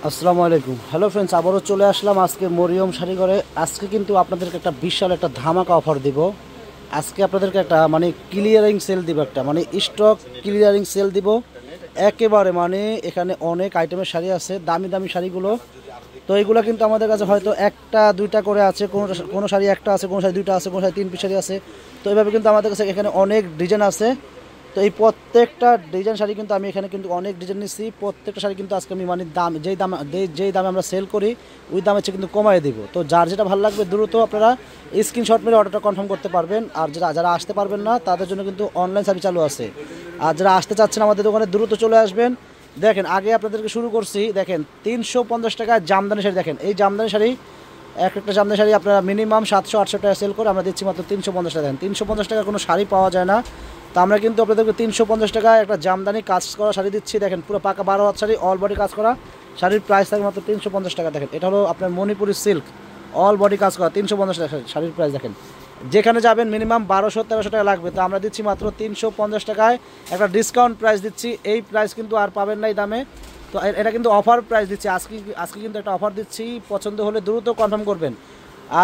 আসসালামু আলাইকুম। Hello friends, আবারও চলে আসলাম আজকে মরিয়ম শাড়িঘরে। আজকে কিন্তু আপনাদেরকে একটা বিশাল একটা ধামাকা অফার দিব। আজকে আপনাদেরকে একটা ক্লিয়ারিং সেল দিব, একটা স্টক ক্লিয়ারিং সেল দিব একেবারে। এখানে অনেক আইটেমের শাড়ি আছে, দামি দামি শাড়িগুলো। তো এইগুলো কিন্তু আমাদের কাছে হয়তো একটা দুইটা করে আছে, কোনো কোনো শাড়ি একটা আছে, কোনো শাড়ি দুইটা আছে, কোনো শাড়ি তিন পিস শাড়ি আছে। তো এইভাবে কিন্তু আমাদের কাছে এখানে অনেক ডিজাইন আছে। তো এই প্রত্যেকটা ডিজাইন শাড়ি কিন্তু আমি এখানে কিন্তু অনেক ডিজাইন নিচ্ছি। প্রত্যেকটা শাড়ি কিন্তু আজকে আমি দাম যেই দামে আমরা সেল করি ওই দামে কিন্তু কমাই দিব। তো যার যেটা ভালো লাগবে দ্রুত আপনারা স্ক্রিনশট মেরে অর্ডারটা কনফার্ম করতে পারবেন। আর যারা আসতে পারবেন না তাদের জন্য কিন্তু অনলাইন সার্ভিস চালু আছে। আর যারা আসতে চাচ্ছেন আমাদের দোকানে দ্রুত চলে আসবেন। দেখেন, আগে আপনাদেরকে শুরু করছি, দেখেন 350 টাকায় জামদানি শাড়ি। দেখেন এই জামদানি শাড়ি, একটা জামদানি শাড়ি আপনারা মিনিমাম 700-800 টাকা সেল করে আমরা দিচ্ছি মাত্র 350 টাকা। দেখেন 350 টাকা কোনো শাড়ি পাওয়া যায় না। তো আমরা কিন্তু আপনাদেরকে 350 টাকায় একটা জামদানি কাজ করা শাড়ি দিচ্ছি। দেখেন পুরো পাকা 12 হাত শাড়ি, অল বডি কাজ করা শাড়ির প্রাইস থাকে মাত্র 350 টাকা। দেখেন এটা হলো আপনার মণিপুরি সিল্ক, অল বডি কাজ করা, 350 টাকা শাড়ির প্রাইস। দেখেন যেখানে যাবেন মিনিমাম 1200-1300 টাকা লাগবে, তো আমরা দিচ্ছি মাত্র 350 টাকায় একটা ডিসকাউন্ট প্রাইস দিচ্ছি। এই প্রাইস কিন্তু আর পাবেন না এই দামে। তো এটা কিন্তু অফার প্রাইস দিচ্ছি আজকে কিন্তু একটা অফার দিচ্ছি। পছন্দ হলে দ্রুত কনফার্ম করবেন।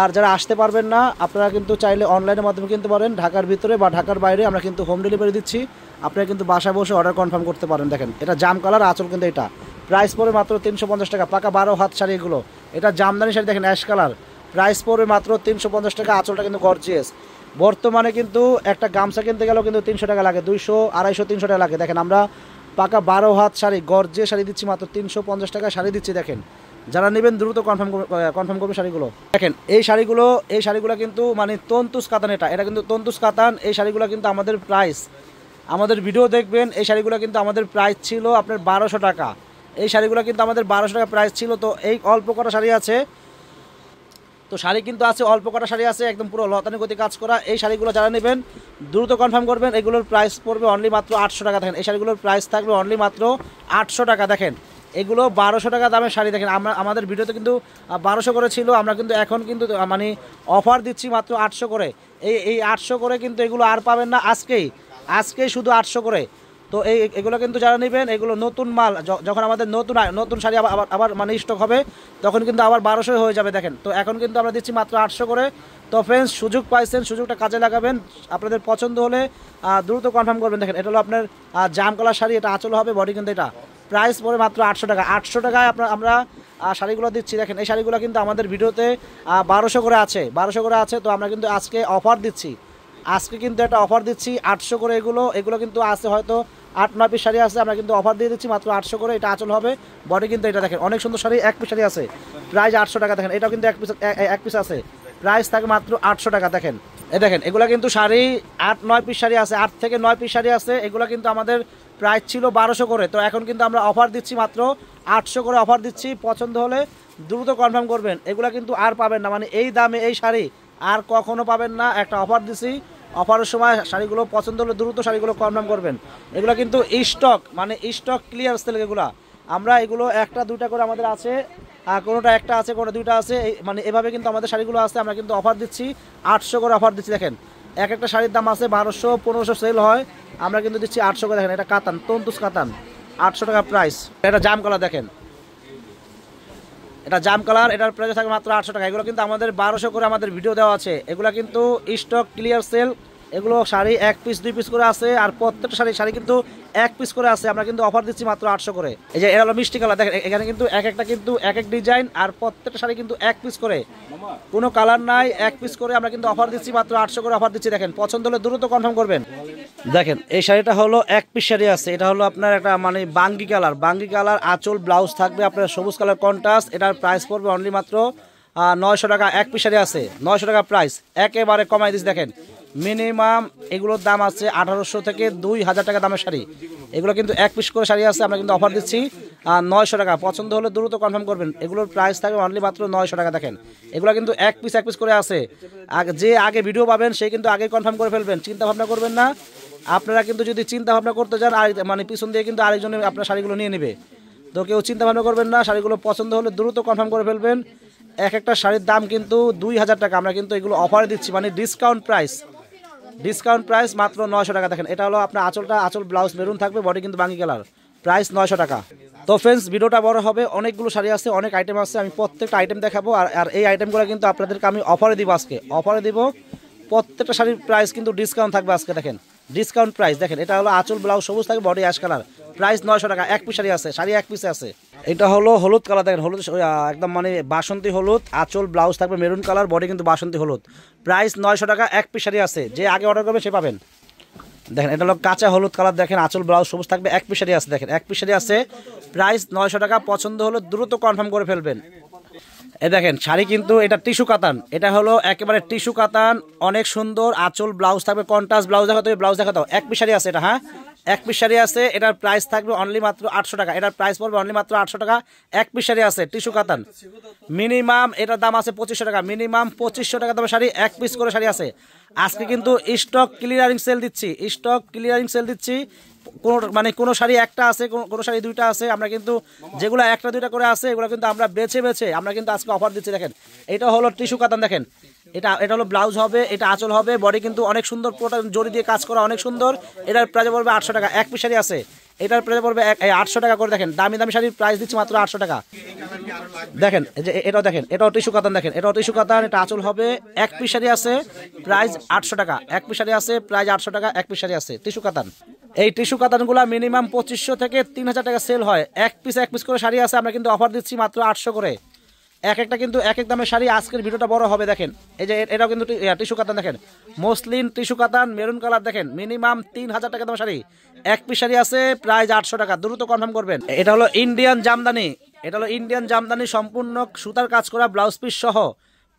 আর যারা আসতে পারবেন না আপনারা কিন্তু চাইলে অনলাইনের মাধ্যমে কিনতে পারেন, ঢাকার ভিতরে বা ঢাকার বাইরে আমরা কিন্তু হোম ডেলিভারি দিচ্ছি। আপনারা কিন্তু বাসায় বসে অর্ডার কনফার্ম করতে পারেন। দেখেন এটা জাম কালার আঁচল, কিন্তু এটা প্রাইস পড়বে মাত্র 350 টাকা, পাকা 12 হাত শাড়ি এগুলো। এটা জামদানি শাড়ি, দেখেন অ্যাশ কালার, প্রাইস পড়বে মাত্র 350 টাকা। আঁচলটা কিন্তু গর্জিয়াস। বর্তমানে কিন্তু একটা গামছা কিনতে গেলেও কিন্তু 300 টাকা লাগে, 200, 250, 300 টাকা লাগে। দেখেন আমরা পাকা 12 হাত শাড়ি, গর্জিয়াস শাড়ি দিচ্ছি মাত্র 350 টাকা শাড়ি দিচ্ছি। দেখেন যারা নেবেন দ্রুত কনফার্ম করবে শাড়িগুলো। দেখেন এই শাড়িগুলো কিন্তু তন্তুস কাতান, এটা কিন্তু তন্তুস কাতান। এই শাড়িগুলো কিন্তু আমাদের প্রাইস, আমাদের ভিডিও দেখবেন, এই শাড়িগুলো কিন্তু আমাদের প্রাইস ছিল আপনার 1200 টাকা। এই শাড়িগুলো কিন্তু আমাদের 1200 টাকা প্রাইস ছিল। তো এই অল্প কটা শাড়ি আছে, তো শাড়ি কিন্তু আছে অল্প কটা শাড়ি আছে, একদম পুরো লতানি গতি কাজ করা। এই শাড়িগুলো যারা নেবেন দ্রুত কনফার্ম করবেন। এগুলোর প্রাইস পড়বে অনলি মাত্র 800 টাকা। দেখেন এই শাড়িগুলোর প্রাইস থাকবে অনলি মাত্র 800 টাকা। দেখেন এগুলো 1200 টাকা দামের শাড়ি। দেখেন আমাদের ভিডিওতে কিন্তু 1200 করে ছিল, আমরা কিন্তু এখন কিন্তু অফার দিচ্ছি মাত্র 800 করে। এই 800 করে কিন্তু এগুলো আর পাবেন না, আজকেই শুধু 800 করে। তো এগুলো কিন্তু যারা নেবেন, এগুলো নতুন মাল, যখন আমাদের নতুন শাড়ি আবার স্টক হবে তখন কিন্তু আবার 1200 হয়ে যাবে। দেখেন তো এখন কিন্তু আমরা দিচ্ছি মাত্র 800 করে। তো ফ্রেন্ডস, সুযোগ পাইছেন, সুযোগটা কাজে লাগাবেন। আপনাদের পছন্দ হলে দ্রুত কনফার্ম করবেন। দেখেন এটা হলো আপনার জাম কালার শাড়ি, এটা আঁচল হবে, বডি কিন্তু এটা প্রাইস পড়ে মাত্র 800 টাকা। 800 টাকায় আমরা শাড়িগুলো দিচ্ছি। দেখেন এই শাড়িগুলো কিন্তু আমাদের ভিডিওতে 1200 করে আছে, 1200 করে আছে। তো আমরা কিন্তু আজকে অফার দিচ্ছি, আজকে কিন্তু একটা অফার দিচ্ছি 800 করে। এগুলো কিন্তু আছে হয়তো 8-9 পিস শাড়ি আছে, আমরা কিন্তু অফার দিয়ে দিচ্ছি মাত্র 800 করে। এটা আঁচল হবে, বডি কিন্তু এটা। দেখেন অনেক সুন্দর শাড়ি, এক পিস শাড়ি আছে, প্রাইস 800 টাকা। দেখেন এটাও কিন্তু এক পিস আছে, প্রাইস থাকে মাত্র 800 টাকা। দেখেন দেখেন এগুলো কিন্তু শাড়ি 8-9 পিস শাড়ি আছে, 8 থেকে 9 পিস শাড়ি আছে। এগুলো কিন্তু আমাদের প্রাইস ছিল 1200 করে, তো এখন কিন্তু আমরা অফার দিচ্ছি মাত্র 800 করে অফার দিচ্ছি। পছন্দ হলে দ্রুত কনফার্ম করবেন। এগুলো কিন্তু আর পাবেন না, এই দামে এই শাড়ি আর কখনো পাবেন না। একটা অফার দিছি, অফারের সময় শাড়িগুলো পছন্দ হলে দ্রুত শাড়িগুলো কনফার্ম করবেন। এগুলো কিন্তু স্টক ক্লিয়ার সেল। আমরা এগুলো একটা দুইটা করে আমাদের আছে, কোনোটা একটা আছে, কোনোটা দুইটা আছে, এভাবে কিন্তু আমাদের শাড়িগুলো আছে। আমরা কিন্তু অফার দিচ্ছি 800 করে অফার দিচ্ছি। দেখেন একটা শাড়ির দাম আছে 1200-1500 সেল হয়, আমরা কিন্তু দিচ্ছি 800 করে। দেখেন এটা কাতান, তন্তুস কাতান, 800 টাকা প্রাইস। এটা জাম কালার, দেখেন এটা জাম কালার, এটার প্রাইস থাকে মাত্র 800 টাকা। এগুলো কিন্তু আমাদের 1200 করে আমাদের ভিডিও দেওয়া আছে। এগুলো কিন্তু স্টক ক্লিয়ার সেল। এগুলো শাড়ি 1 পিস 2 পিস করে আছে, আর প্রত্যেকটা শাড়ি কিন্তু 1 পিস করে আছে। আমরা কিন্তু অফার দিচ্ছি মাত্র 800 করে। এই যে এটা হলো মিষ্টি কালার, দেখেন এখানে কিন্তু একটা কিন্তু এক ডিজাইন, আর প্রত্যেকটা শাড়ি কিন্তু 1 পিস করে, কোনো কালার নাই, 1 পিস করে। আমরা কিন্তু অফার দিচ্ছি মাত্র 800 করে অফার দিচ্ছি। দেখেন পছন্দ হলে দ্রুত কনফার্ম করবেন। দেখেন এই শাড়িটা হলো 1 পিস শাড়ি আছে, এটা হলো আপনার একটা বাঙ্গি কালার, আঁচল ব্লাউজ থাকবে আপনার সবুজ কালার কন্ট্রাস্ট। এটার প্রাইস পড়বে অনলি মাত্র 900 টাকা। 1 পিস শাড়ি আছে 900 টাকা প্রাইস, একেবারে কমাই দিচ্ছি। দেখেন মিনিমাম এগুলোর দাম আছে 1800 থেকে 2000 টাকা দামের শাড়ি। এগুলো কিন্তু 1 পিস করে শাড়ি আছে, আমরা কিন্তু অফার দিচ্ছি 900 টাকা। পছন্দ হলে দ্রুত কনফার্ম করবেন। এগুলোর প্রাইস থাকবে অনলি মাত্র 900 টাকা। দেখেন এগুলো কিন্তু 1 পিস করে আছে। যে আগে ভিডিও পাবেন সে কিন্তু আগে কনফার্ম করে ফেলবেন, চিন্তা ভাবনা করবেন না। আপনারা কিন্তু যদি চিন্তা ভাবনা করতে যান, আর পিছন দিয়ে কিন্তু আরেকজনে আপনার শাড়িগুলো নিয়ে নেবে। তো কেউ চিন্তা ভাবনা করবেন না, শাড়িগুলো পছন্দ হলে দ্রুত কনফার্ম করে ফেলবেন। একটা শাড়ির দাম কিন্তু 2000 টাকা, আমরা কিন্তু এগুলো অফারে দিচ্ছি, ডিসকাউন্ট প্রাইস মাত্র 900 টাকা। দেখেন এটা হলো আপনার আঁচল ব্লাউজ মেরুন থাকবে, বডি কিন্তু বাঙ্গি কালার, প্রাইস 900 টাকা। তো ফ্রেন্ডস ভিডিওটা বড় হবে, অনেকগুলো শাড়ি আছে, অনেক আইটেম আছে, আমি প্রত্যেকটা আইটেম দেখাবো। আর এই আইটেমগুলো কিন্তু আপনাদেরকে আমি অফারে দিব, আজকে অফারে দিব। প্রত্যেকটা শাড়ির প্রাইস কিন্তু ডিসকাউন্ট থাকবে আজকে। দেখেন ডিসকাউন্ট প্রাইস, দেখেন এটা হলো আঁচল ব্লাউজ সবুজ থাকবে, বডি অ্যাশ কালার, প্রাইস 900 টাকা। এক পিস শাড়ি আছে, শাড়ি এক পিসে আছে। এটা হলো হলুদ কালার, দেখেন হলুদ একদম মানে বাসন্তী হলুদ, আঁচল ব্লাউজ থাকবে মেরুন কালার, বডি কিন্তু বাসন্তী হলুদ, প্রাইস 900 টাকা। এক পিস শাড়ি আছে, যে আগে অর্ডার করবে সে পাবেন। দেখেন এটা হলো কাঁচা হলুদ কালার, দেখেন আঁচল ব্লাউজ সবুজ থাকবে, এক পিস শাড়ি আছে, দেখেন এক পিস শাড়ি আছে, প্রাইস 900 টাকা। পছন্দ হলো দ্রুত কনফার্ম করে ফেলবেন। এ দেখেন শাড়ি কিন্তু এটা টিস্যু কাতান, এটা হলো একেবারে টিস্যু কাতান, অনেক সুন্দর। আঁচল ব্লাউজ থাকবে কন্ট্রাস্ট ব্লাউজ, দেখাতো ব্লাউজ দেখাতো। এক পিস শাড়ি আছে এটা, হ্যাঁ এক পিস শাড়ি আছে, এটার প্রাইস থাকবে অনলি মাত্র 800 টাকা। এটার প্রাইস পড়বে অনলি মাত্র 800 টাকা। এক পিস শাড়ি আছে টিস্যু কাতান, মিনিমাম এটার দাম আছে 2500 টাকা, মিনিমাম 2500 টাকা দামের শাড়ি, এক পিস করে শাড়ি আছে। আজকে কিন্তু স্টক ক্লিয়ারিং সেল দিচ্ছি, স্টক ক্লিয়ারিং সেল দিচ্ছি। কোনো শাড়ি একটা আছে, কোনো শাড়ি দুইটা আছে। আমরা কিন্তু যেগুলো একটা দুইটা করে আছে, এগুলো কিন্তু আমরা বেছে আমরা কিন্তু আজকে অফার দিচ্ছি। দেখেন এটা হলো টিস্যু কাতান, দেখেন এটা হলো ব্লাউজ হবে, এটা আঁচল হবে, বডি কিন্তু অনেক সুন্দর, পুরোটা জড়ি দিয়ে কাজ করা, অনেক সুন্দর। এটার প্রাইস পড়বে 800 টাকা। এক পিস শাড়ি আছে, এটার প্রাইস পড়বে 800 টাকা করে। দেখেন দামি দামি শাড়ির প্রাইস দিচ্ছি মাত্র 800 টাকা। দেখেন এটাও দেখেন, এটাও টিস্যু কাতান, দেখেন এটাও টিস্যু কাতান, এটা আঁচল হবে। এক পিস শাড়ি আছে, প্রাইস 800 টাকা। এক পিস শাড়ি আছে, প্রাইস 800 টাকা। এক পিস শাড়ি আছে টিস্যু কাতান। এই টিস্যু কাতানগুলো মিনিমাম 2500 থেকে 3000 টাকা সেল হয়। এক পিস করে শাড়ি আছে, আমরা কিন্তু অফার দিচ্ছি মাত্র 800 করে। এক একটা কিন্তু এক এক দামের শাড়ি। আজকের ভিডিওটা বড় হবে। দেখেন এই যে এটাও কিন্তু টিস্যু কাতান, দেখেন মসলিন টিস্যু কাতান মেরুন কালার, দেখেন মিনিমাম 3000 টাকা দামের শাড়ি। এক পিস শাড়ি আছে, প্রাইস 800 টাকা, দ্রুত কনফার্ম করবেন। এটা হলো ইন্ডিয়ান জামদানি, এটা হলো ইন্ডিয়ান জামদানি, সম্পূর্ণ সুতার কাজ করা, ব্লাউজ পিস সহ,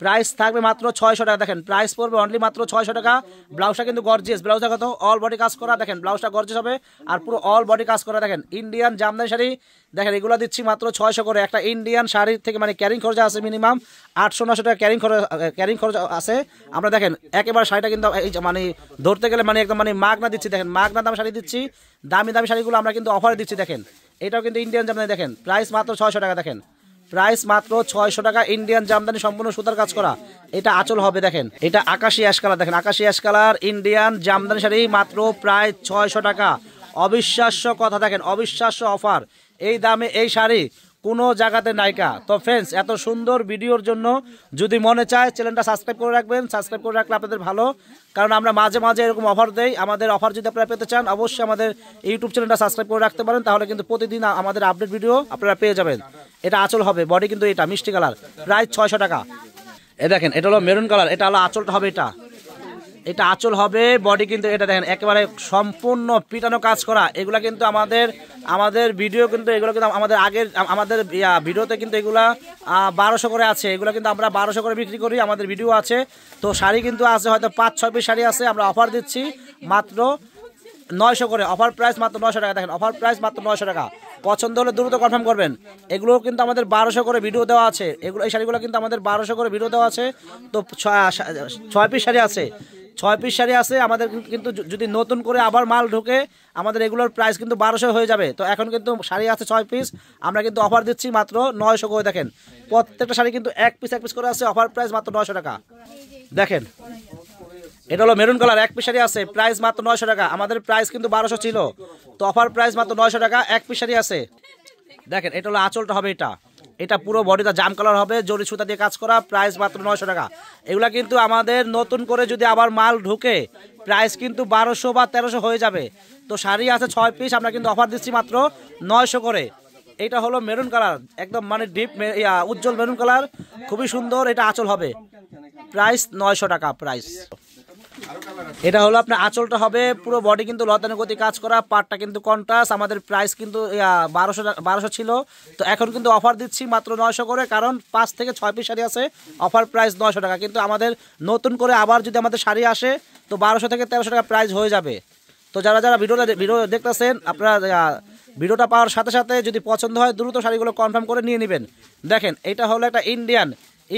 প্রাইস থাকবে মাত্র 600 টাকা। দেখেন প্রাইস পড়বে অনলি মাত্র 600 টাকা। ব্লাউজটা কিন্তু গর্জিয়াস, ব্লাউজটা কত অল বডি কাজ করা, দেখেন ব্লাউজটা গর্জিয়াস হবে আর পুরো অল বডি কাজ করা। দেখেন ইন্ডিয়ান জামদানি শাড়ি, দেখেন এগুলো দিচ্ছি মাত্র 600 করে। একটা ইন্ডিয়ান শাড়ির থেকে মানে ক্যারিং খরচ আছে মিনিমাম 800-900 টাকা ক্যারিং খরচ আছে। আমরা দেখেন একেবারে শাড়িটা কিন্তু মানে ধরতে গেলে মানে একদম মানে মাগনা দিচ্ছি। দেখেন মাগনা দাম শাড়ি দিচ্ছি, দামি দামি শাড়িগুলো আমরা কিন্তু অফারে দিচ্ছি। দেখেন এটাও কিন্তু ইন্ডিয়ান জামদানি, দেখেন প্রাইস মাত্র 600 টাকা। দেখেন প্রাইস মাত্র 600 টাকা, ইন্ডিয়ান জামদানি, সম্পূর্ণ সুতার কাজ করা। এটা আঁচল হবে, দেখেন এটা আকাশি অ্যাশ কালার, দেখেন আকাশি ash colour Indian Jamdani sari, মাত্র প্রায় 600 টাকা। অবিশ্বাস্য কথা, দেখেন অবিশ্বাস্য অফার। এই দামে এই শাড়ি কোনো জায়গাতে নাইকা। তো ফ্রেন্ডস এত সুন্দর ভিডিওর জন্য যদি মনে চায় চ্যানেলটা সাবস্ক্রাইব করে রাখবেন। সাবস্ক্রাইব করে রাখলে আপনাদের ভালো, কারণ আমরা মাঝে মাঝে এরকম অফার দেই। আমাদের অফার যদি আপনারা পেতে চান, অবশ্যই আমাদের ইউটিউব চ্যানেলটা সাবস্ক্রাইব করে রাখতে পারেন, তাহলে কিন্তু প্রতিদিন আমাদের আপডেট ভিডিও আপনারা পেয়ে যাবেন। এটা আঁচল হবে, বডি কিন্তু এটা মিষ্টি কালার, প্রাইস 600 টাকা। এ দেখেন এটা হলো মেরুন কালার, এটা হলো আঁচলটা হবে, এটা আঁচল হবে, বডি কিন্তু এটা দেখেন একেবারে সম্পূর্ণ পিটানো কাজ করা। এগুলা কিন্তু আমাদের ভিডিও কিন্তু এগুলো কিন্তু আমাদের ভিডিওতে কিন্তু এগুলা 1200 করে আছে। এগুলো কিন্তু আমরা 1200 করে বিক্রি করি, আমাদের ভিডিও আছে। তো শাড়ি কিন্তু আছে হয়তো 5-6 পিস শাড়ি আছে, আমরা অফার দিচ্ছি মাত্র 900 করে। অফার প্রাইস মাত্র 900 টাকা। দেখেন অফার প্রাইস মাত্র 900 টাকা। পছন্দ হলে দ্রুত কনফার্ম করবেন। এগুলো কিন্তু আমাদের 1200 করে ভিডিও দেওয়া আছে। এই শাড়িগুলো কিন্তু আমাদের 1200 করে ভিডিও দেওয়া আছে। তো 6 পিস শাড়ি আছে, 6 পিস শাড়ি আছে আমাদের। কিন্তু যদি নতুন করে আবার মাল ঢোকে, আমাদের এগুলোর প্রাইস কিন্তু 1200 হয়ে যাবে। তো এখন কিন্তু শাড়ি আছে 6 পিস, আমরা কিন্তু অফার দিচ্ছি মাত্র 900 করে। দেখেন প্রত্যেকটা শাড়ি কিন্তু এক পিস করে আছে, অফার প্রাইস মাত্র 900 টাকা। দেখেন এটা হলো মেরুন কালার, এক পিস শাড়ি আছে, প্রাইস মাত্র 900 টাকা। আমাদের প্রাইস কিন্তু 1200 ছিল, তো অফার প্রাইস মাত্র 900 টাকা, এক পিস শাড়ি আছে। দেখেন এটা হলো আঁচলটা হবে, এটা পুরো বডিটা জাম কালার হবে, জরি সুতা দিয়ে কাজ করা, প্রাইস মাত্র 900 টাকা। এগুলা কিন্তু আমাদের নতুন করে যদি আবার মাল ঢুকে, প্রাইস কিন্তু 1200 বা 1300 হয়ে যাবে। তো শাড়ি আছে 6 পিস, আমরা কিন্তু অফার দিচ্ছি মাত্র 900 করে। এটা হলো মেরুন কালার, একদম মানে ডিপ উজ্জ্বল মেরুন কালার, খুবই সুন্দর। এটা আঁচল হবে, প্রাইস 900 টাকা প্রাইস। এটা হলো আপনার আঁচলটা হবে, পুরো বডি কিন্তু লতানুগতি কাজ করা, পাটটা কিন্তু কন্ট্রাস্ট। আমাদের প্রাইস কিন্তু 1200 ছিল, তো এখন কিন্তু অফার দিচ্ছি মাত্র 900 করে, কারণ 5 থেকে 6 পিস শাড়ি আছে, অফার প্রাইস 900 টাকা। কিন্তু আমাদের নতুন করে আবার যদি আমাদের শাড়ি আসে, তো 1200 থেকে 1300 টাকা প্রাইস হয়ে যাবে। তো যারা ভিডিও দেখতেছেন, আপনারা ভিডিওটা পাওয়ার সাথে সাথে যদি পছন্দ হয়, দ্রুত শাড়িগুলো কনফার্ম করে নিয়ে নেবেন। দেখেন এটা হলো একটা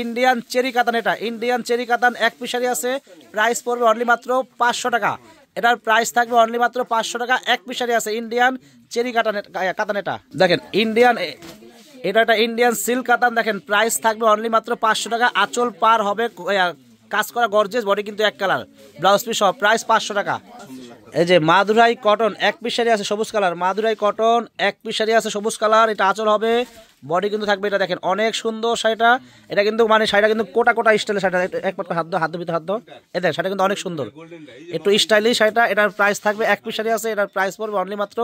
ইন্ডিয়ান চেরি কাতান, এটা ইন্ডিয়ান চেরি কাতান, এক পিস শাড়ি আছে, প্রাইস পড়বে অনলি মাত্র 500 টাকা। এটার প্রাইস থাকবে অনলি মাত্র 500 টাকা। এক পিস শাড়ি আছে ইন্ডিয়ান চেরি কাতান, এটা দেখেন এটা একটা ইন্ডিয়ান সিল্ক কাতান। দেখেন প্রাইস থাকবে অনলি মাত্র 500 টাকা। আঁচল পার হবে কাজ করা গর্জিয়াস, বডি কিন্তু এক কালার, ব্লাউজ পিস সহ, প্রাইস 500 টাকা। এই যে মাদুরাই কটন এক পিস শাড়ি আছে সবুজ কালার, মাদুরাই কটন এক পিস শাড়ি আছে সবুজ কালার। এটা আঁচল হবে, বডি কিন্তু থাকবে। এটা দেখেন অনেক সুন্দর শাড়িটা। এটা কিন্তু মানে শাড়িটা কিন্তু কোটা কোটা স্টাইলের শাড়িটা। এক পাট হাত ভিতরে হাত এ দেখেন শাড়িটা কিন্তু অনেক সুন্দর, একটু স্টাইলিশ শাড়িটা। এটার প্রাইস থাকবে এক পিস শাড়ি আছে, এটার প্রাইস পড়বে অনলি মাত্র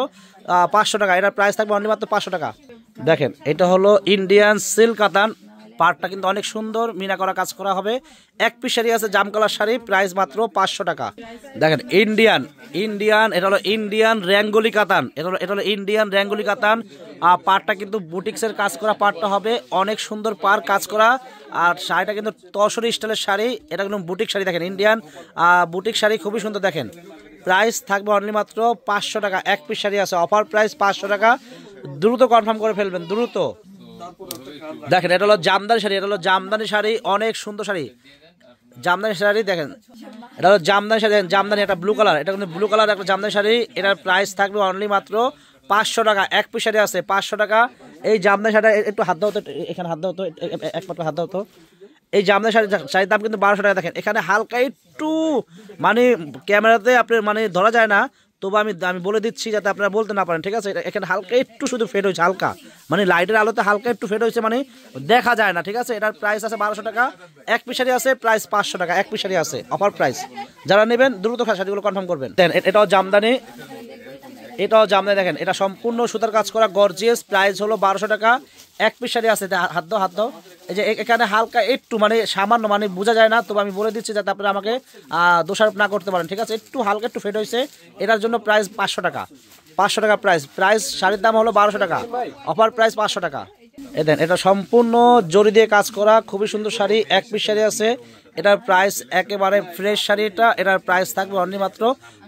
500 টাকা। এটার প্রাইস থাকবে অনলি মাত্র 500 টাকা। দেখেন এটা হলো ইন্ডিয়ান সিল্ক কাতান, পাটটা কিন্তু অনেক সুন্দর, মিনা করা কাজ করা হবে। এক পিস শাড়ি আছে জাম কালার শাড়ি, প্রাইস মাত্র 500 টাকা। দেখেন ইন্ডিয়ান এটা হলো ইন্ডিয়ান র্যাঙ্গুলি কাতান, এটা হলো ইন্ডিয়ান র্যাঙ্গুলি কাতান। পাটটা কিন্তু বুটিক্সের কাজ করা পাটটা হবে, অনেক সুন্দর পার কাজ করা। আর শাড়িটা কিন্তু তসরি স্টাইলের শাড়ি, এটা কিন্তু বুটিক শাড়ি। দেখেন ইন্ডিয়ান বুটিক শাড়ি খুবই সুন্দর। দেখেন প্রাইস থাকবে অনলি মাত্র 500 টাকা। এক পিস শাড়ি আছে, অফার প্রাইস 500 টাকা। দ্রুত কনফার্ম করে ফেলবেন, দ্রুত। দেখেন এটা হলো জামদানি শাড়ি, এটা হলো জামদানি শাড়ি, অনেক সুন্দর শাড়ি, জামদানি শাড়ি। দেখেন এটা হলো জামদানি শাড়ি, জামদানি একটা ব্লু কালার, এটা কিন্তু ব্লু কালার একটা জামদানি শাড়ি। এটার প্রাইস থাকবে অনলি মাত্র 500 টাকা। এক পিস শাড়ি আছে 500 টাকা। এই জামদানি শাড়িটা একটু হাত দাও তো, এখানে হাত দাও তো, এক পাট হাত দাও তো। এই জামদানি শাড়ির দাম কিন্তু 1200 টাকা। দেখেন এখানে হালকা একটু মানে ক্যামেরাতে আপনার মানে ধরা যায় না, তবু আমি বলে দিচ্ছি যাতে আপনারা বলতে না পারেন, ঠিক আছে। এখানে হালকা একটু শুধু ফেড হয়েছে, হালকা মানে লাইটের আলোতে হালকা একটু ফেড হয়েছে, মানে দেখা যায় না, ঠিক আছে। এটার প্রাইস আছে 1200 টাকা। এক পিস শাড়ি আছে, প্রাইস 500 টাকা। এক পিস শাড়ি আছে, অফার প্রাইস। যারা নেবেন দ্রুত শাড়িগুলো কনফার্ম করবেন। দেন এটাও জামদানি, এটাও জামদানি। দেখেন এটা সম্পূর্ণ সুতার কাজ করা গর্জিয়াস, প্রাইস হলো 1200 টাকা। এক পিস শাড়ি আছে, হাত দাও। এই যে এখানে হালকা একটু মানে সামান্য মানে বোঝা যায় না, তবে আমি বলে দিচ্ছি যাতে আপনারা আমাকে দোষারোপ না করতে পারেন, ঠিক আছে। একটু হালকা একটু ফেড হয়েছে, এটার জন্য প্রাইস 500 টাকা। 500 টাকা প্রাইস। শাড়ির দাম হলো 1200 টাকা, অফার প্রাইস 500 টাকা। দেন এটা সম্পূর্ণ জরি দিয়ে কাজ করা খুবই সুন্দর শাড়ি, এক পিস শাড়ি আছে। এটার প্রাইস একেবারে ফ্রেশ শাড়িটা, এটার প্রাইস থাকবে অনলি মাত্র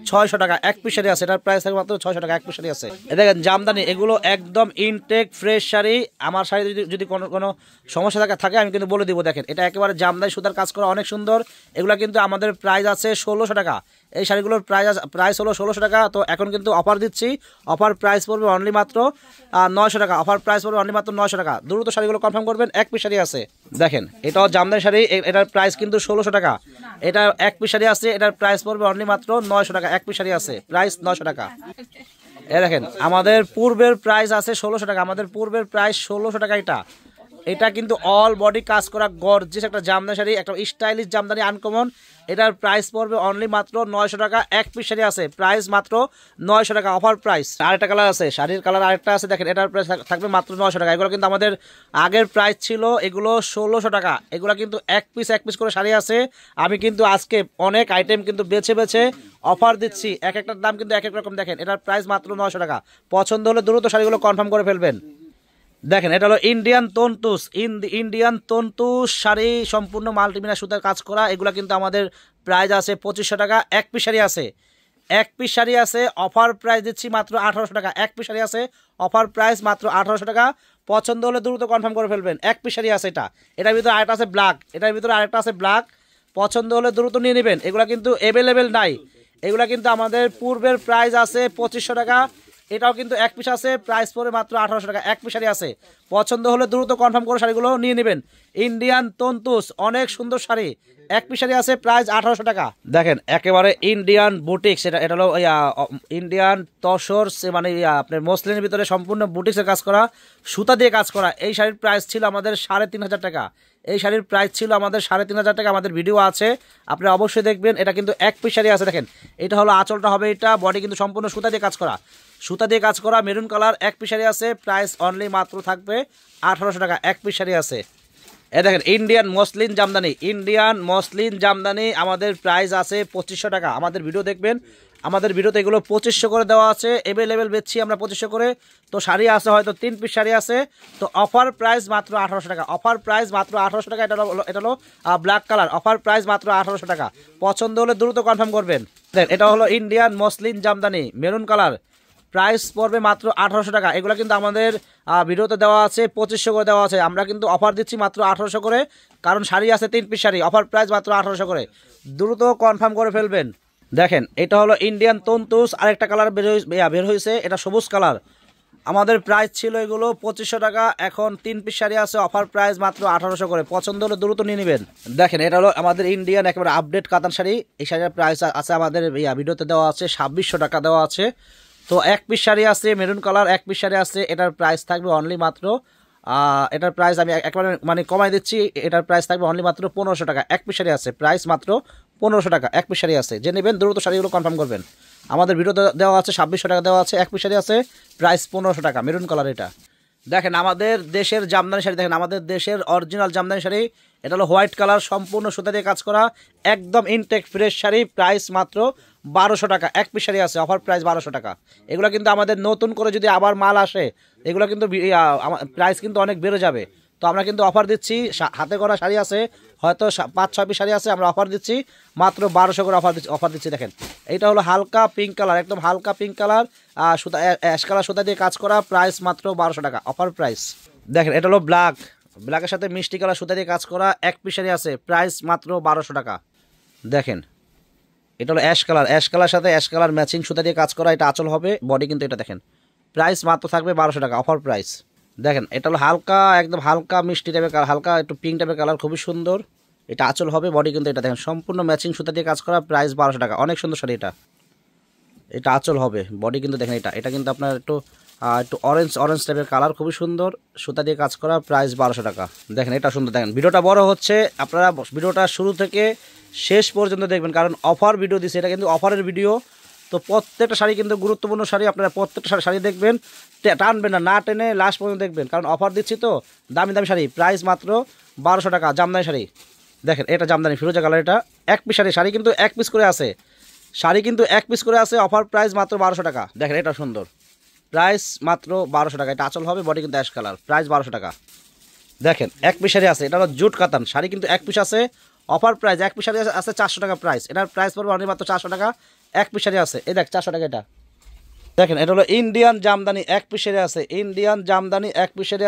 600 টাকা। এক পিস শাড়ি আছে, এটার প্রাইস থাকবে মাত্র 600 টাকা। এক পিস শাড়ি আছে। দেখেন জামদানি, এগুলো একদম ইনটেক ফ্রেশ শাড়ি। আমার শাড়ি যদি কোনো সমস্যা থাকে আমি কিন্তু বলে দিব। দেখেন এটা একেবারে জামদানি সুতার কাজ করা, অনেক সুন্দর। এগুলো কিন্তু আমাদের প্রাইস আছে 1600 টাকা। এই শাড়িগুলোর প্রাইস হলো 1600 টাকা। তো এখন কিন্তু অফার দিচ্ছি, অফার প্রাইস পড়বে অনলি মাত্র 900 টাকা। অফার প্রাইস পড়বে অনলি মাত্র 900 টাকা। দ্রুত শাড়িগুলো কনফার্ম করবেন। এক পিস শাড়ি আছে। দেখেন এটাও জামদানি শাড়ি, এটার প্রাইস কিন্তু 1600 টাকা। এটা এক পিস শাড়ি আছে, এটার প্রাইস পড়বে অনলি মাত্র 900 টাকা। এক পিস শাড়ি আছে, প্রাইস 900 টাকা। দেখেন আমাদের পূর্বের প্রাইস আছে 1600 টাকা, আমাদের পূর্বের প্রাইস 1600 টাকা। এটা কিন্তু অল বডি কাজ করা গর্জিয়াস একটা জামদানি শাড়ি, একটা স্টাইলিশ জামদানি আনকমন। এটার প্রাইস পড়বে অনলি মাত্র 900 টাকা। এক পিস শাড়ি আছে, প্রাইস মাত্র 900 টাকা, অফার প্রাইস। আরেকটা কালার আছে, শাড়ির কালার আরেকটা আছে। দেখেন এটার প্রাইস থাকবে মাত্র 900 টাকা। এগুলো কিন্তু আমাদের আগের প্রাইস ছিল এগুলো 1600 টাকা। এগুলো কিন্তু এক পিস করে শাড়ি আছে। আমি কিন্তু আজকে অনেক আইটেম কিন্তু বেছে অফার দিচ্ছি, এক একটার দাম কিন্তু এক এক রকম। দেখেন এটার প্রাইস মাত্র 900 টাকা। পছন্দ হলে দ্রুত শাড়িগুলো কনফার্ম করে ফেলবেন। দেখেন এটা হলো ইন্ডিয়ান তন্তুস শাড়ি, সম্পূর্ণ মাল্টিমিনা সুতার কাজ করা। এগুলো কিন্তু আমাদের প্রাইস আছে 2500 টাকা। এক পিস শাড়ি আছে, এক পিস শাড়ি আছে, অফার প্রাইস দিচ্ছি মাত্র 1800 টাকা। এক পিস শাড়ি আছে, অফার প্রাইস মাত্র 1800 টাকা। পছন্দ হলে দ্রুত কনফার্ম করে ফেলবেন। এক পিস শাড়ি আছে, এটার ভিতরে আরেকটা আছে ব্ল্যাক, এটার ভিতরে আরেকটা আছে ব্ল্যাক। পছন্দ হলে দ্রুত নিয়ে নেবেন। এগুলো কিন্তু অ্যাভেলেবেল নাই। এগুলো কিন্তু আমাদের পূর্বের প্রাইস আছে 2500 টাকা। এটাও কিন্তু এক পিস আছে, প্রাইস পড়ে মাত্র 1800 টাকা। এক পিস শাড়ি আছে, পছন্দ হলে দ্রুত কনফার্ম করে শাড়িগুলো নিয়ে নেবেন। ইন্ডিয়ান তন্তুস, অনেক সুন্দর শাড়ি। এক পিস শাড়ি আছে, প্রাইস 1800 টাকা। দেখেন একেবারে ইন্ডিয়ান বুটিক্স, এটা হলো ইন্ডিয়ান তসর, মানে আপনার মসলিনের ভিতরে সম্পূর্ণ বুটিক্সের কাজ করা, সুতা দিয়ে কাজ করা। এই শাড়ির প্রাইস ছিল আমাদের 3500 টাকা। এই শাড়ির প্রাইস ছিল আমাদের 3500 টাকা। আমাদের ভিডিও আছে, আপনারা অবশ্যই দেখবেন। এটা কিন্তু এক পিস শাড়ি আছে। দেখেন এটা হলো আঁচলটা হবে, এটা বডি কিন্তু সম্পূর্ণ সুতা দিয়ে কাজ করা, মেরুন কালার। এক পিস শাড়ি আছে, প্রাইস অনলি মাত্র থাকবে 1800 টাকা। এক পিস শাড়ি আছে। দেখেন ইন্ডিয়ান মসলিন জামদানি, আমাদের প্রাইস আছে 2500 টাকা। আমাদের ভিডিও দেখবেন, আমাদের ভিডিওতে এগুলো 2500 করে দেওয়া আছে। অ্যাভেলেবেল বেচছি আমরা 2500 করে। তো শাড়ি আছে হয়তো 3 পিস শাড়ি আছে। তো অফার প্রাইস মাত্র 1800 টাকা। অফার প্রাইস মাত্র 1800 টাকা। এটা হলো ব্ল্যাক কালার। অফার প্রাইস মাত্র 1800 টাকা। পছন্দ হলে দ্রুত কনফার্ম করবেন। এটা হলো Indian muslin Jamdani, maroon colour. Price পড়বে মাত্র 1800 টাকা। এগুলো কিন্তু আমাদের ভিডিওতে দেওয়া আছে 2500 করে দেওয়া আছে। আমরা কিন্তু অফার দিচ্ছি মাত্র 1800 করে, কারণ শাড়ি আছে 3 পিস শাড়ি। অফার প্রাইস মাত্র 1800 করে। দ্রুত কনফার্ম করে ফেলবেন। দেখেন এটা হলো ইন্ডিয়ান তন্তুস, আরেকটা কালার বের হয়েছে, এটা সবুজ কালার। আমাদের প্রাইস ছিল এগুলো 2500 টাকা, এখন 3 পিস শাড়ি আছে অফার প্রাইস মাত্র 1800 করে। পছন্দ হলে দ্রুত নিয়ে নেবেন। দেখেন এটা হলো আমাদের ইন্ডিয়ান একেবারে আপডেট কাতান শাড়ি। এই শাড়ির প্রাইস আছে আমাদের ভিডিওতে দেওয়া আছে 2600 টাকা দেওয়া আছে। তো এক পিস শাড়ি আছে মেরুন কালার, এক পিস শাড়ি আছে, এটার প্রাইস থাকবে অনলি মাত্র এটার প্রাইস আমি একবারে মানে কমাই দিচ্ছি। এটার প্রাইস থাকবে অনলি মাত্র 1500 টাকা। এক পিস শাড়ি আছে, প্রাইস মাত্র 1500 টাকা। এক পিস শাড়ি আছে, যে নেবেন দ্রুত শাড়িগুলো কনফার্ম করবেন। আমাদের ভিডিও দেওয়া আছে 2600 টাকা দেওয়া আছে। এক পিস শাড়ি আছে, প্রাইস 1500 টাকা, মেরুন কালার। এটা দেখেন আমাদের দেশের জামদানি শাড়ি, দেখেন আমাদের দেশের অরিজিনাল জামদানি শাড়ি। এটা হলো হোয়াইট কালার, সম্পূর্ণ সুতা দিয়ে কাজ করা, একদম ইনটেক ফ্রেশ শাড়ি, প্রাইস মাত্র 1200 টাকা। এক পিস শাড়ি আছে, অফার প্রাইস 1200 টাকা। এগুলো কিন্তু আমাদের নতুন করে যদি আবার মাল আসে, এগুলো কিন্তু প্রাইস কিন্তু অনেক বেড়ে যাবে। তো আমরা কিন্তু অফার দিচ্ছি, হাতে করা শাড়ি আছে হয়তো 5-6 পিস শাড়ি আছে, আমরা অফার দিচ্ছি মাত্র 1200 করে অফার দিচ্ছি। দেখেন এইটা হলো হালকা পিঙ্ক কালার, একদম হালকা পিঙ্ক কালার, সুতা অ্যাশ কালার সুতা দিয়ে কাজ করা, প্রাইস মাত্র 1200 টাকা, অফার প্রাইস। দেখেন এটা হলো ব্ল্যাকের সাথে মিষ্টি কালার সুতা দিয়ে কাজ করা, এক পিস শাড়ি আছে, প্রাইস মাত্র 1200 টাকা। দেখেন এটা হলো অ্যাশ কালার সাথে অ্যাশ কালার ম্যাচিং সুতা দিয়ে কাজ করা, এটা আঁচল হবে, বডি কিন্তু এটা দেখেন, প্রাইস মাত্র থাকবে 1200 টাকা, অফার প্রাইস। দেখেন এটা হলো হালকা, একদম হালকা মিষ্টি টাইপের কালার, হালকা একটু পিঙ্ক টাইপের কালার, খুবই সুন্দর। এটা আঁচল হবে, বডি কিন্তু এটা দেখেন সম্পূর্ণ ম্যাচিং সুতা দিয়ে কাজ করা, প্রাইস 1200 টাকা। অনেক সুন্দর শাড়ি এটা আঁচল হবে, বডি কিন্তু দেখেন এটা কিন্তু আপনার একটু অরেঞ্জ টাইপের কালার, খুবই সুন্দর, সুতা দিয়ে কাজ করা, প্রাইস 1200 টাকা। দেখেন এটা সুন্দর। দেখেন ভিডিওটা বড় হচ্ছে, আপনারা ভিডিওটা শুরু থেকে শেষ পর্যন্ত দেখবেন, কারণ অফার ভিডিও দিচ্ছে, এটা কিন্তু অফারের ভিডিও। তো প্রত্যেকটা শাড়ি কিন্তু গুরুত্বপূর্ণ শাড়ি, আপনারা প্রত্যেকটা শাড়ি দেখবেন, টানবেন না টেনে লাস্ট পর্যন্ত দেখবেন, কারণ অফার দিচ্ছি তো। দামি শাড়ি, প্রাইস মাত্র 1200 টাকা, জামদানি শাড়ি। দেখেন এটা জামদানি ফিরোজা কালার, এটা এক পিস শাড়ি কিন্তু এক পিস করে আছে, অফার প্রাইস মাত্র 1200 টাকা। দেখেন এটা সুন্দর, প্রাইস মাত্র 1200 টাকা। এটা আঁচল হবে, বডি কিন্তু অ্যাশ কালার, প্রাইস 1200 টাকা। দেখেন এক পিস শাড়ি আছে, এটা হলো জুট কাতান শাড়ি, কিন্তু এক পিস আছে, অফার প্রাইস। এক পিস শাড়ি আছে 400 টাকা প্রাইস, এটার প্রাইস পড়বে অনলি মাত্র 400 টাকা। এক পিস শাড়ি আছে, এই দেখ 400 টাকা এটা। দেখেন এটা হলো ইন্ডিয়ান জামদানি, এক পিস শাড়ি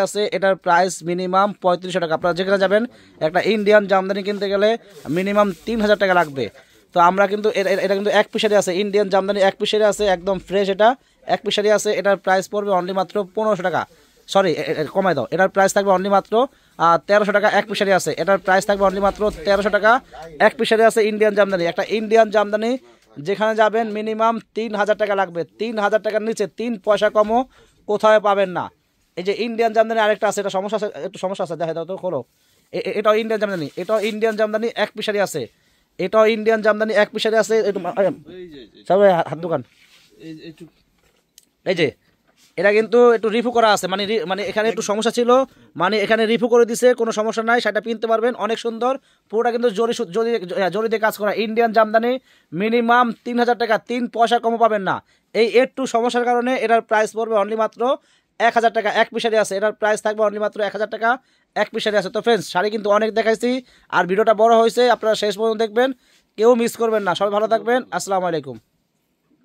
আছে, এটার প্রাইস মিনিমাম 3500 টাকা। আপনারা যেখানে যাবেন একটা ইন্ডিয়ান জামদানি কিনতে গেলে মিনিমাম 3000 টাকা লাগবে। তো আমরা কিন্তু এটা কিন্তু এক পিস শাড়ি আছে, ইন্ডিয়ান জামদানি এক পিস শাড়ি আছে, একদম ফ্রেশ, এটা এক পিস শাড়ি আছে, এটার প্রাইস পড়বে অনলি মাত্র 1500 টাকা। সরি কমাই দাও, এটার প্রাইস থাকবে অনলি মাত্র 1300 টাকা। এক পিস শাড়ি আছে, এটার প্রাইস থাকবে অনলি মাত্র 1300 টাকা। এক পিস শাড়ি আছে ইন্ডিয়ান জামদানি, একটা ইন্ডিয়ান জামদানি যেখানে যাবেন মিনিমাম 3000 টাকা লাগবে। 3000 টাকার নিচে 3 পয়সা কমও কোথাও পাবেন না। এই যে ইন্ডিয়ান জামদানি আরেকটা আছে, এটা একটু সমস্যা আছে, দেখা দাও তো, খোলো। এটাও ইন্ডিয়ান জামদানি, এক পিস শাড়ি আছে, সবাই হাত দোকান। এই যে এটা কিন্তু একটু রিফু করা আছে, মানে এখানে একটু সমস্যা ছিল, মানে এখানে রিফু করে দিছে, কোনো সমস্যা নাই, সেটা কিনতে পারবেন, অনেক সুন্দর। পুরোটা কিন্তু জরি দিয়ে কাজ করা, ইন্ডিয়ান জামদানি, মিনিমাম 3000 টাকা, 3 পয়সা কমও পাবেন না। এই একটু সমস্যার কারণে এটার প্রাইস পড়বে অনলি মাত্র 1000 টাকা। এক পিস শাড়ি আছে, এটার প্রাইস থাকবে অনলি মাত্র 1000 টাকা। এক পিস শাড়ি আছে। তো ফ্রেন্ডস, শাড়ি কিন্তু অনেক দেখাইছি, আর ভিডিওটা বড় হয়েছে, আপনারা শেষ পর্যন্ত দেখবেন, কেউ মিস করবেন না। সবাই ভালো থাকবেন, আসসালামু আলাইকুম।